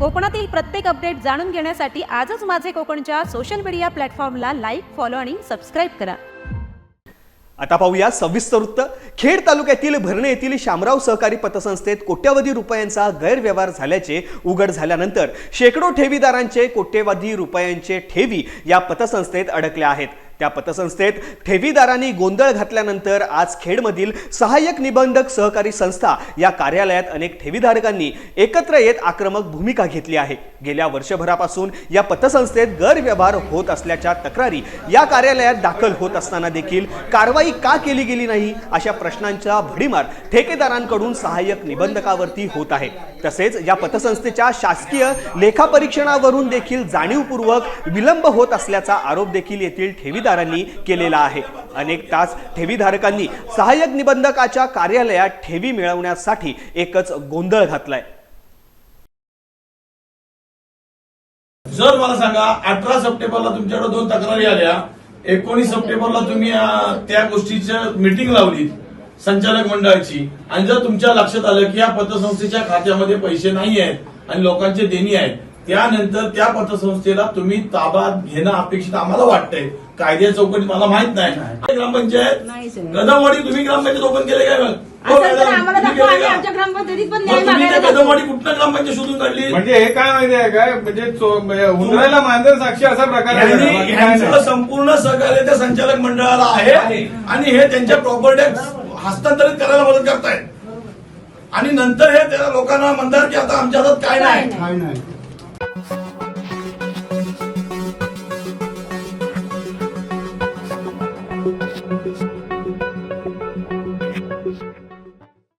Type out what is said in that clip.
कोकणातील प्रत्येक अपडेट जाणून घेण्यासाठी आजच माझे कोकणच्या सोशल मीडिया प्लॅटफॉर्मला लाईक, फॉलो आणि सबस्क्राईब करा। आता पाहूया सविस्तर वृत्त। खेड तालुक्यातील भरणे येथील शामराव सहकारी पतसंस्थेत कोट्यवधी रुपयांचा गैरव्यवहार झाल्याचे उघड झाल्यानंतर शेकडो ठेवीदारांचे कोट्यवधी रुपयांचे ठेवी या पतसंस्थेत अडकल्या आहेत। त्या पतसंस्थेत ठेवीदारांनी गोंधळ घातल्यानंतर आज खेडमधील सहाय्यक निबंधक सहकारी संस्था या कार्यालयात अनेक ठेवीधारकांनी एकत्र येत आक्रमक भूमिका घेतली आहे। गेल्या वर्षभरापासून या पतसंस्थेत गैरव्यवहार होत असल्याच्या तक्रारी या कार्यालयात दाखल होत असताना देखील कारवाई का केली गेली नाही अशा प्रश्नांचा भडीमार ठेकेदारांकडून सहाय्यक निबंधकावरती होत आहे। तसेच या पतसंस्थेच्या शासकीय लेखापरीक्षणावरून देखील जाणीवपूर्वक विलंब होत असल्याचा आरोप देखील येथील ठेवीदारांनी केलेला आहे। अनेक तास ठेवीधारकांनी सहाय्यक निबंधकाच्या कार्यालयात ठेवी मिळवण्यासाठी एकच गोंधळ घातलाय। जर मला सांगा 18 सप्टेंबरला तुमच्याकडे 2 तक्रारी आल्या, 19 सप्टेंबरला तुम्ही त्या गोष्टीची मीटिंग लावली संचालक मंडळाची, आणि जर तुमच्या लक्षात आलं की या पतसंस्थेच्या खात्यामध्ये पैसे नाही आहेत आणि लोकांचे देणी आहेत, त्यानंतर त्या पतसंस्थेला तुम्ही ताब्यात घेणं अपेक्षित आम्हाला वाटतंय। कायद्या चौकटीत मला माहित नाही। ग्रामपंचायत कदमवाडी तुम्ही ग्रामपंचायत ओपन केले काय? कदमवाडी कुठलं ग्रामपंचायत शोधून काढली? म्हणजे हे काय माहिती आहे काय, म्हणजे उंदराला मांजर साक्षी असा प्रकार यांचं संपूर्ण सहकार्य त्या संचालक मंडळाला आहे आणि हे त्यांच्या प्रॉपर्ट्या हस्तांतरित करायला मदत करतायत आणि नंतर हे त्या लोकांना म्हणतात की आता आमच्या हातात काय नाही।